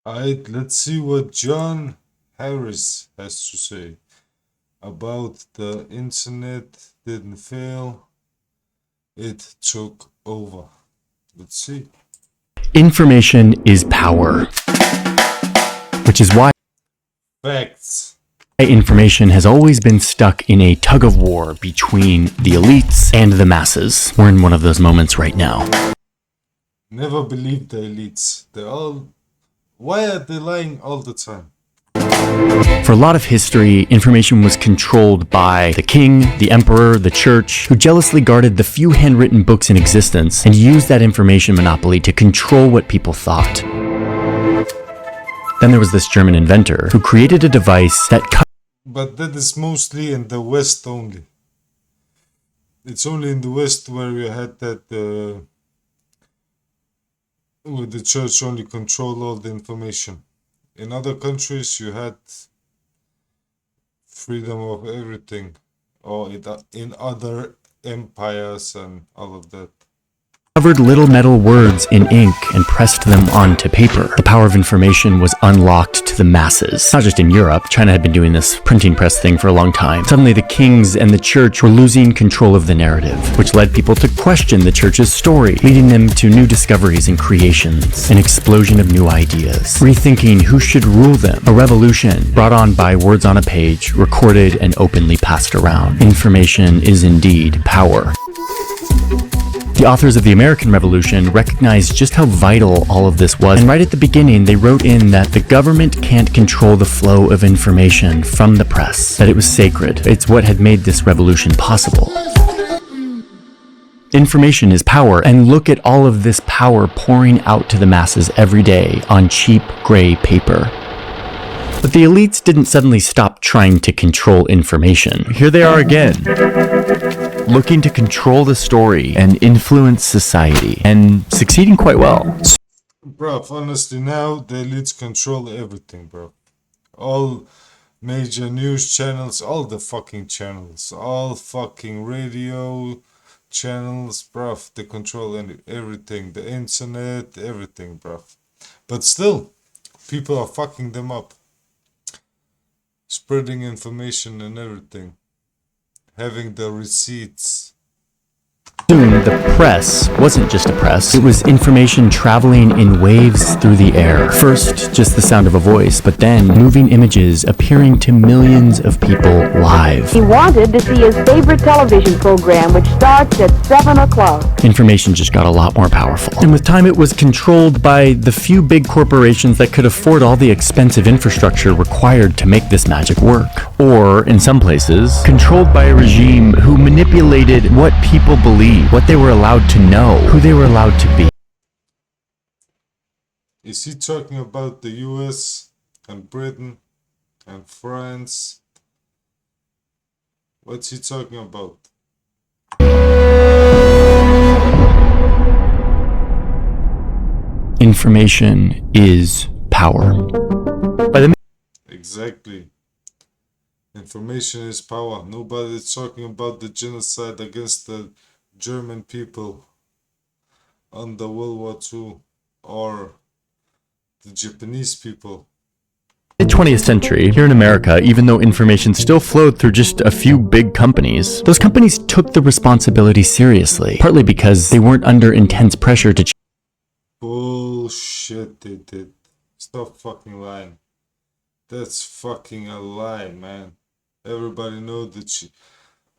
Alright, let's see what John Harris has to say about the internet didn't fail, it took over. Let's see. Information is power, which is why Facts. information has always been stuck in a tug of war between the elites and the masses. We're in one of those moments right now. Never believe the elites. Why are they lying all the time? For a lot of history, information was controlled by the king, the emperor, the church, who jealously guarded the few handwritten books in existence and used that information monopoly to control what people thought. Then there was this German inventor who created a device that cut. But that is mostly in the West only. It's only in the West where you had that, where the church only controlled all the information. In other countries, you had freedom of everything, or in other empires and all of that. Covered little metal words in ink and pressed them onto paper. The power of information was unlocked to the masses. Not just in Europe. China had been doing this printing press thing for a long time. Suddenly the kings and the church were losing control of the narrative, which led people to question the church's story, leading them to new discoveries and creations, an explosion of new ideas, rethinking who should rule them, a revolution brought on by words on a page, recorded and openly passed around. Information is indeed power. The authors of the American Revolution recognized just how vital all of this was, and right at the beginning they wrote in that the government can't control the flow of information from the press, that it was sacred. It's what had made this revolution possible. Information is power, and look at all of this power pouring out to the masses every day on cheap gray paper. But the elites didn't suddenly stop trying to control information. Here they are again, looking to control the story and influence society, and succeeding quite well. Bruv, honestly now, the elites control everything, bro. All major news channels, all the fucking channels, all fucking radio channels, bruv, they control everything. The internet, everything, bruv. But still, people are fucking them up. Spreading information and everything. Having the receipts. Soon, the press wasn't just a press. It was information traveling in waves through the air. First, just the sound of a voice, but then moving images appearing to millions of people live. He wanted to see his favorite television program, which starts at 7 o'clock. Information just got a lot more powerful. And with time, it was controlled by the few big corporations that could afford all the expensive infrastructure required to make this magic work. Or, in some places, controlled by a regime who manipulated what people believed, what they were allowed to know, who they were allowed to be. Is he talking about the US and Britain and France? What's he talking about? Information is power. Exactly. Information is power. Nobody's talking about the genocide against the German people under World War II or the Japanese people. In the 20th century, here in America, even though information still flowed through just a few big companies, those companies took the responsibility seriously, partly because they weren't under intense pressure to Bullshit they did. Stop fucking lying. That's fucking a lie, man. Everybody knows that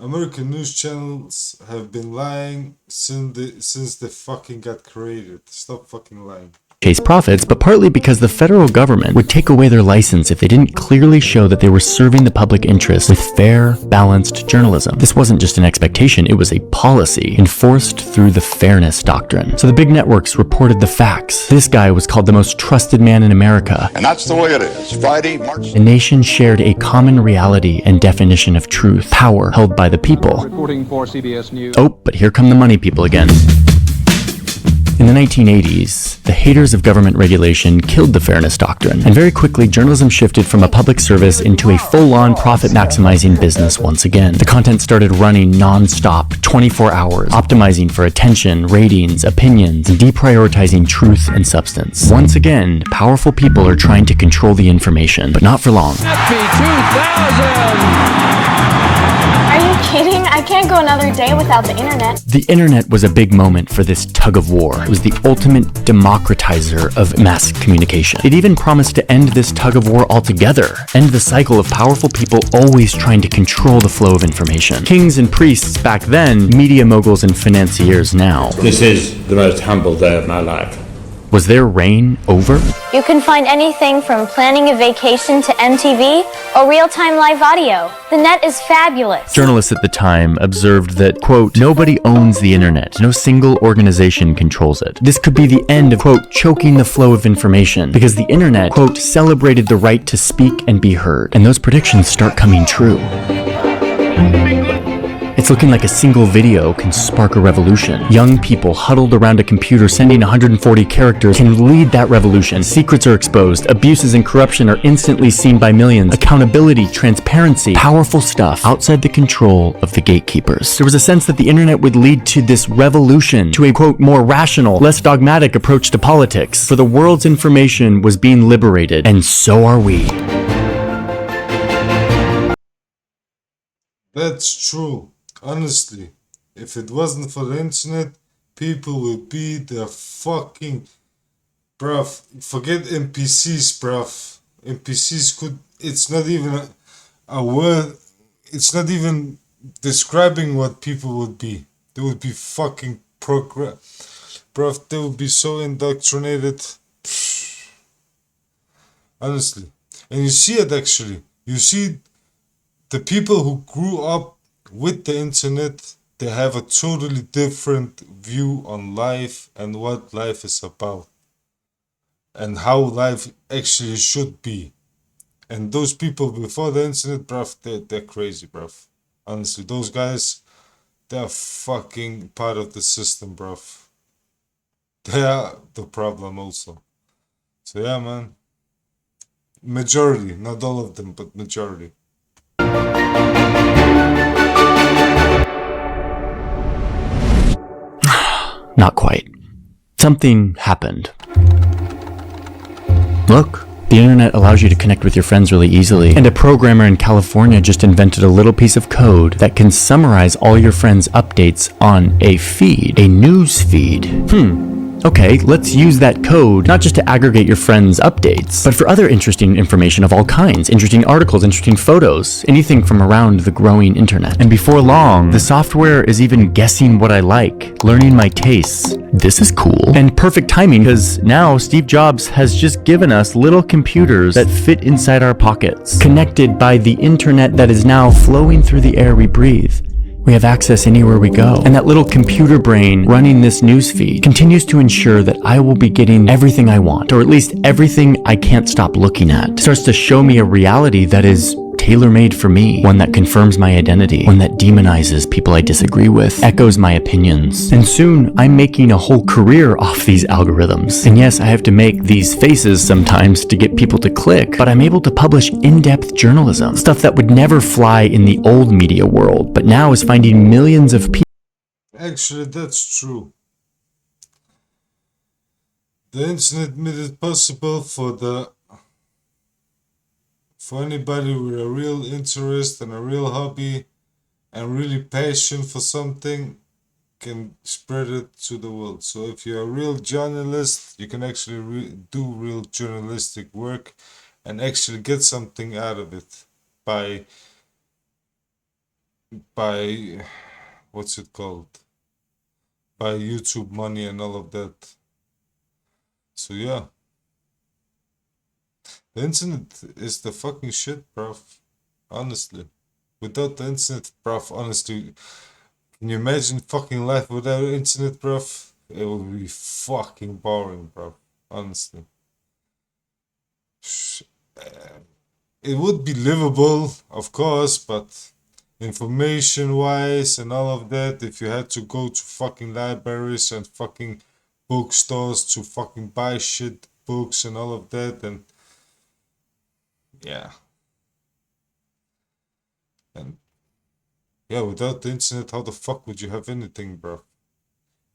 American news channels have been lying since they fucking got created. Stop fucking lying. chase profits, but partly because the federal government would take away their license if they didn't clearly show that they were serving the public interest with fair, balanced journalism. This wasn't just an expectation, it was a policy enforced through the fairness doctrine. So the big networks reported the facts. This guy was called the most trusted man in America. And that's the way it is. Friday, March... The nation shared a common reality and definition of truth, power held by the people. Reporting for CBS News. Oh, but here come the money people again. In the 1980s, the haters of government regulation killed the fairness doctrine, and very quickly journalism shifted from a public service into a full-on profit-maximizing business once again. The content started running non-stop, 24 hours, optimizing for attention, ratings, opinions, and deprioritizing truth and substance. Once again, powerful people are trying to control the information, but not for long. Are you kidding? I can't go another day without the internet. The internet was a big moment for this tug of war. It was the ultimate democratizer of mass communication. It even promised to end this tug of war altogether, end the cycle of powerful people always trying to control the flow of information. Kings and priests back then, media moguls and financiers now. This is the most humble day of my life. Was their reign over? You can find anything from planning a vacation to MTV or real-time live audio. The net is fabulous. Journalists at the time observed that, quote, nobody owns the internet. No single organization controls it. This could be the end of, quote, choking the flow of information because the internet, quote, celebrated the right to speak and be heard. And those predictions start coming true. It's looking like a single video can spark a revolution. Young people huddled around a computer sending 140 characters can lead that revolution. Secrets are exposed. Abuses and corruption are instantly seen by millions. Accountability, transparency, powerful stuff outside the control of the gatekeepers. There was a sense that the internet would lead to this revolution, to a, quote, more rational, less dogmatic approach to politics. For the world's information was being liberated, and so are we. That's true. Honestly, if it wasn't for the internet, people would be the fucking... Bruv, forget NPCs, bruv. NPCs could... It's not even a word... It's not even describing what people would be. They would be fucking Bruv, they would be so indoctrinated. Honestly. And you see it actually. You see the people who grew up with the internet, they have a totally different view on life and what life is about and how life actually should be. And those people before the internet, bruv, they're crazy, bruv. Honestly, those guys, they're fucking part of the system, bruv. They are the problem also. So yeah, man. Majority, not all of them, but majority. Not quite. Something happened. Look, the internet allows you to connect with your friends really easily, and a programmer in California just invented a little piece of code that can summarize all your friends' updates on a feed, a news feed. Okay, let's use that code not just to aggregate your friends' updates, but for other interesting information of all kinds, interesting articles, interesting photos, anything from around the growing internet. And before long, the software is even guessing what I like, learning my tastes. This is cool. And perfect timing, because now Steve Jobs has just given us little computers that fit inside our pockets, connected by the internet that is now flowing through the air we breathe. We have access anywhere we go. And that little computer brain running this newsfeed continues to ensure that I will be getting everything I want, or at least everything I can't stop looking at. It starts to show me a reality that is tailor-made for me, one that confirms my identity, one that demonizes people I disagree with, echoes my opinions. And soon, I'm making a whole career off these algorithms. And yes, I have to make these faces sometimes to get people to click, but I'm able to publish in-depth journalism, stuff that would never fly in the old media world, but now is finding millions of people. Actually, that's true. The internet made it possible for anybody with a real interest and a real hobby and really passion for something can spread it to the world. So if you're a real journalist, you can actually do real journalistic work and actually get something out of it by what's it called? By YouTube money and all of that. So yeah. The internet is the fucking shit, bruv. Honestly. Without the internet, bruv, honestly, can you imagine fucking life without internet, bruv? It would be fucking boring, bruv. Honestly. It would be livable, of course, but information-wise and all of that, if you had to go to fucking libraries and fucking bookstores to fucking buy shit, books and all of that, and yeah. And yeah, without the internet, how the fuck would you have anything, bro?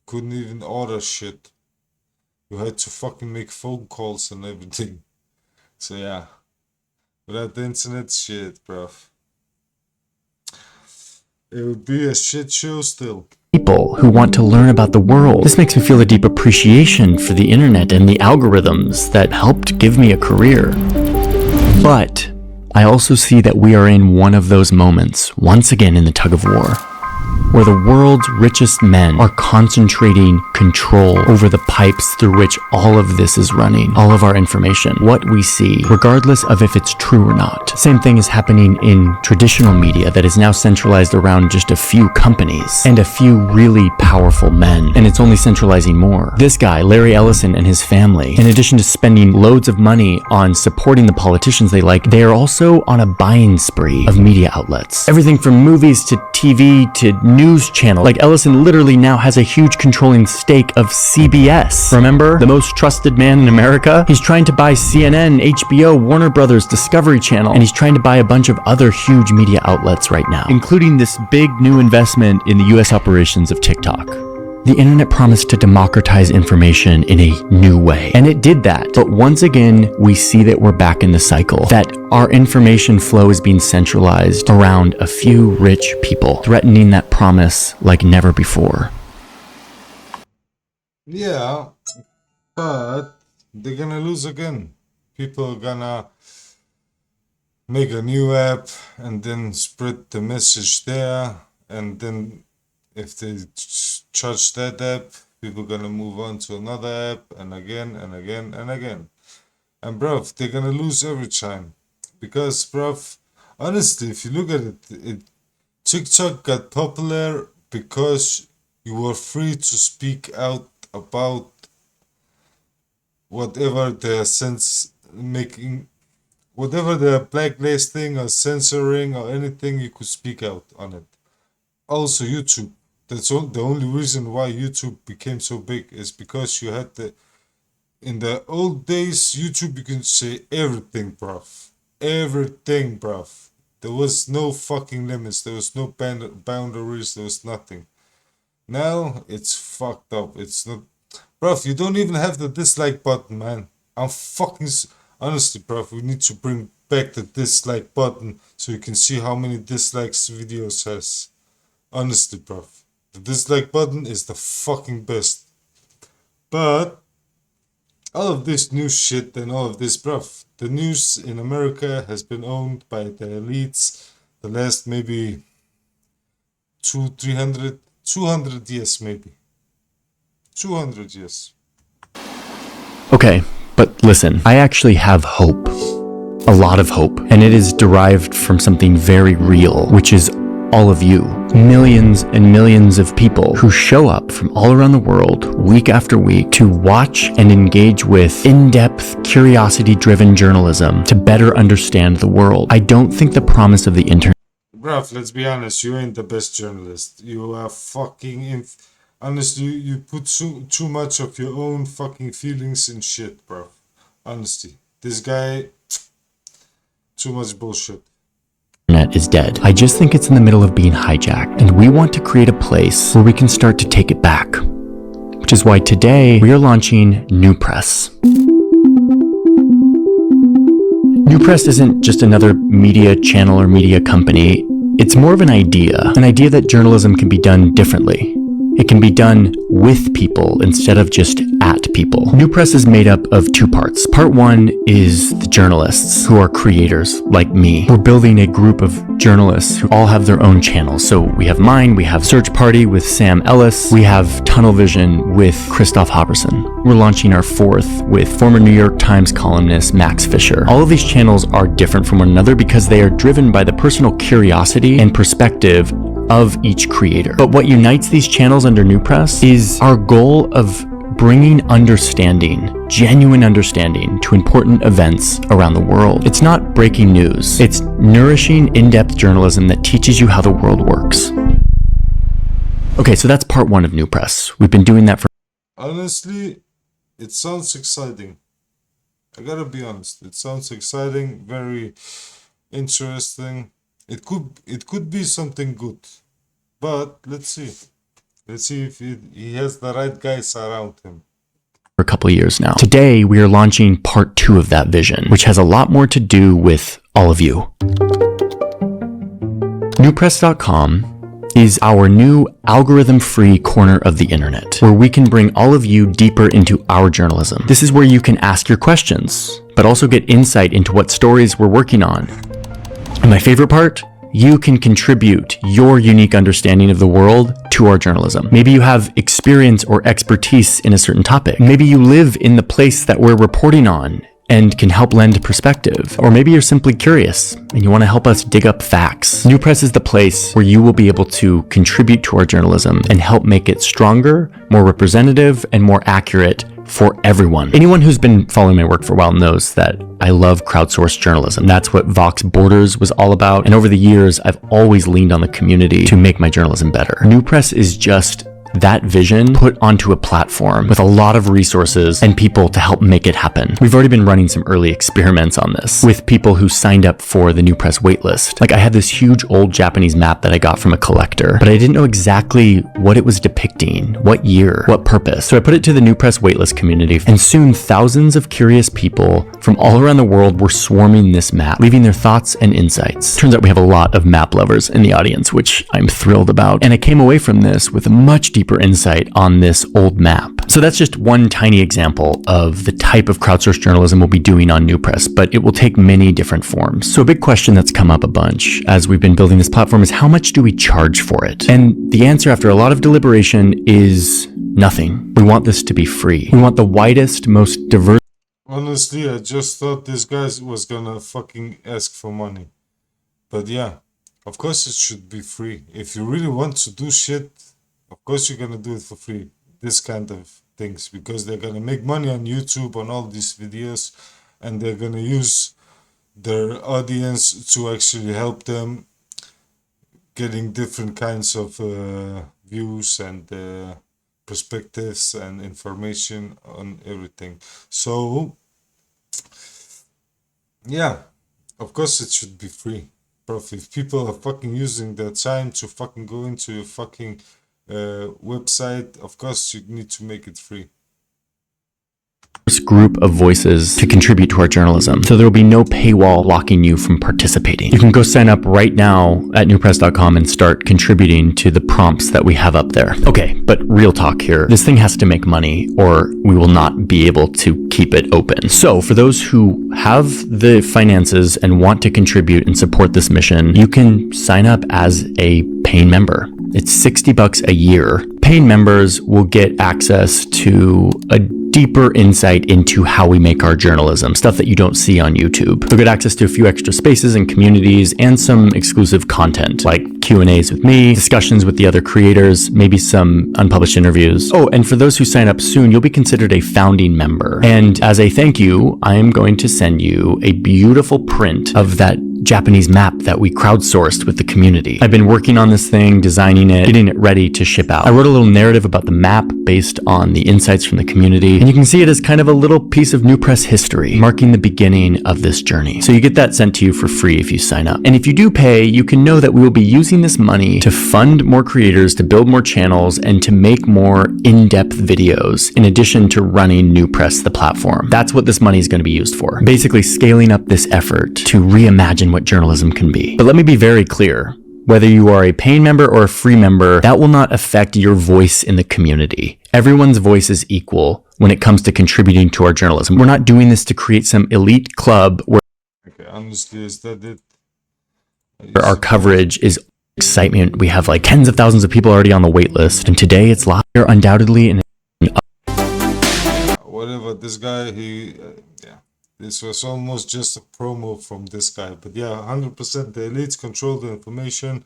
Couldn't even order shit. You had to fucking make phone calls and everything. So yeah, without the internet, shit, bro. It would be a shit show still. People who want to learn about the world. This makes me feel a deep appreciation for the internet and the algorithms that helped give me a career. But I also see that we are in one of those moments, once again in the tug of war, where the world's richest men are concentrating control over the pipes through which all of this is running, all of our information, what we see, regardless of if it's true or not. Same thing is happening in traditional media that is now centralized around just a few companies and a few really powerful men, and it's only centralizing more. This guy, Larry Ellison, and his family, in addition to spending loads of money on supporting the politicians they like, they are also on a buying spree of media outlets. Everything from movies to TV to news channel. Like Ellison literally now has a huge controlling stake of CBS. Remember? The most trusted man in America? He's trying to buy CNN, HBO, Warner Brothers, Discovery Channel, and he's trying to buy a bunch of other huge media outlets right now, including this big new investment in the US operations of TikTok. The internet promised to democratize information in a new way, and it did that. But once again, we see that we're back in the cycle, that our information flow is being centralized around a few rich people, threatening that promise like never before. Yeah, but they're gonna lose again. People are gonna make a new app and then spread the message there, and then if they charge that app, people gonna move on to another app, and again and again and again. And bruv, they're gonna lose every time. Because bruv, honestly, if you look at it, TikTok got popular because you were free to speak out about whatever they're whatever they're blacklisting or censoring or anything, you could speak out on it. Also YouTube. That's the only reason why YouTube became so big is because you had in the old days, YouTube, you can say everything, bruv. Everything, bruv. There was no fucking limits. There was no boundaries. There was nothing. Now, it's fucked up. It's not... Bruv, you don't even have the dislike button, man. I'm fucking... Honestly, bruv, we need to bring back the dislike button so you can see how many dislikes videos has. Honestly, bruv. The dislike button is the fucking best. But all of this new shit and all of this, bruv, the news in America has been owned by the elites the last maybe 200 years maybe. 200 years. Okay, but listen, I actually have hope. A lot of hope. And it is derived from something very real, which is all of you. Millions and millions of people who show up from all around the world week after week to watch and engage with in-depth, curiosity-driven journalism to better understand the world. I don't think the promise of the internet... Bruv, let's be honest, you ain't the best journalist. You are fucking... Honestly, you put too much of your own fucking feelings in shit, bruv. Honestly. This guy... Too much bullshit. Internet is dead. I just think it's in the middle of being hijacked, and we want to create a place where we can start to take it back. Which is why today we are launching Newpress. Newpress isn't just another media channel or media company. It's more of an idea that journalism can be done differently. It can be done with people instead of just at people. Newpress is made up of two parts. Part one is the journalists who are creators like me. We're building a group of journalists who all have their own channels. So we have mine, we have Search Party with Sam Ellis, we have Tunnel Vision with Christoph Halverson. We're launching our fourth with former New York Times columnist Max Fisher. All of these channels are different from one another because they are driven by the personal curiosity and perspective of each creator. But what unites these channels under Newpress is our goal of bringing understanding, genuine understanding, to important events around the world. It's not breaking news. It's nourishing, in-depth journalism that teaches you how the world works. Okay, so that's part one of Newpress. We've been doing that for honestly, it sounds exciting. I gotta be honest. It sounds exciting, very interesting. It could be something good, but let's see. Let's see if he has the right guys around him. For a couple of years now. Today, we are launching part 2 of that vision, which has a lot more to do with all of you. Newpress.com is our new algorithm-free corner of the internet, where we can bring all of you deeper into our journalism. This is where you can ask your questions, but also get insight into what stories we're working on. And my favorite part? You can contribute your unique understanding of the world to our journalism. Maybe you have experience or expertise in a certain topic. Maybe you live in the place that we're reporting on and can help lend perspective. Or maybe you're simply curious and you want to help us dig up facts. Newpress is the place where you will be able to contribute to our journalism and help make it stronger, more representative, and more accurate for everyone. Anyone who's been following my work for a while knows that I love crowdsourced journalism. That's what Vox Borders was all about. And over the years, I've always leaned on the community to make my journalism better. Newpress is just that vision put onto a platform with a lot of resources and people to help make it happen. We've already been running some early experiments on this with people who signed up for the Newpress waitlist. Like I had this huge old Japanese map that I got from a collector, but I didn't know exactly what it was depicting, what year, what purpose. So I put it to the Newpress waitlist community, and soon thousands of curious people from all around the world were swarming this map, leaving their thoughts and insights. Turns out we have a lot of map lovers in the audience, which I'm thrilled about. And I came away from this with a much deeper insight on this old map. So that's just one tiny example of the type of crowdsourced journalism we'll be doing on Newpress, but it will take many different forms. So a big question that's come up a bunch as we've been building this platform is how much do we charge for it? And the answer after a lot of deliberation is nothing. We want this to be free. We want the widest, most diverse. Honestly, I just thought this guy was gonna fucking ask for money. But yeah, of course it should be free. If you really want to do shit, of course you're gonna do it for free. This kind of things, because they're gonna make money on YouTube on all these videos, and they're gonna use their audience to actually help them getting different kinds of views and perspectives and information on everything. So yeah, of course it should be free. Bro, if people are fucking using their time to fucking go into your fucking website, of course you need to make it free. Group of voices to contribute to our journalism. So there will be no paywall blocking you from participating. You can go sign up right now at newpress.com and start contributing to the prompts that we have up there. Okay, but real talk here. This thing has to make money or we will not be able to keep it open. So for those who have the finances and want to contribute and support this mission, you can sign up as a paying member. It's $60 a year. Paying members will get access to a deeper insight into how we make our journalism, stuff that you don't see on YouTube. They'll get access to a few extra spaces and communities and some exclusive content like Q&As with me, discussions with the other creators, maybe some unpublished interviews. Oh, and for those who sign up soon, you'll be considered a founding member. And as a thank you, I am going to send you a beautiful print of that Japanese map that we crowdsourced with the community. I've been working on this thing, designing it, getting it ready to ship out. I wrote a little narrative about the map based on the insights from the community, and you can see it as kind of a little piece of Newpress history, marking the beginning of this journey. So you get that sent to you for free if you sign up. And if you do pay, you can know that we will be using this money to fund more creators, to build more channels, and to make more in-depth videos, in addition to running Newpress, the platform. That's what this money is going to be used for. Basically scaling up this effort to reimagine what journalism can be. But let me be very clear. Whether you are a paying member or a free member, that will not affect your voice in the community. Everyone's voice is equal when it comes to contributing to our journalism. We're not doing this to create some elite club where Honestly, is that it? Our coverage is excitement. We have like tens of thousands of people already on the wait list, and today it's live. We're undoubtedly in whatever, this guy, yeah, this was almost just a promo from this guy. But yeah, 100% the elites control the information,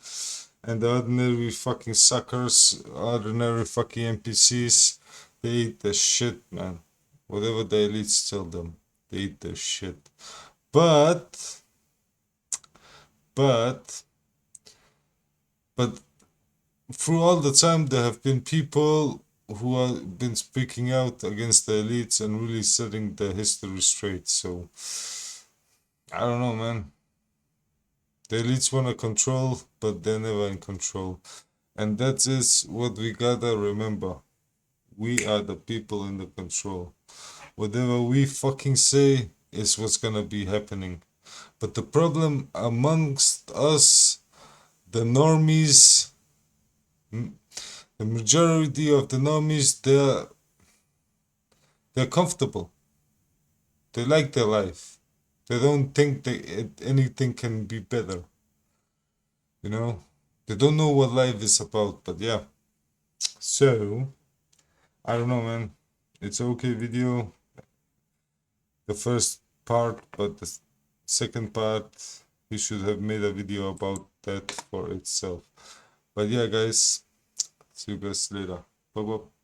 and the ordinary fucking suckers, ordinary fucking NPCs, they eat the shit, man. Whatever the elites tell them, they eat the shit. But through all the time, there have been people who have been speaking out against the elites and really setting the history straight. So I don't know, man. The elites want to control, but they're never in control. And that is what we gotta remember. We are the people in the control. Whatever we fucking say is what's gonna be happening. But the problem amongst us, the normies, the majority of the normies, they're comfortable. They like their life. They don't think anything can be better. You know? They don't know what life is about, but yeah. So, I don't know, man. It's okay video, the first part, but the second part, we should have made a video about that for itself. But yeah, guys, see you guys later. Bye bye.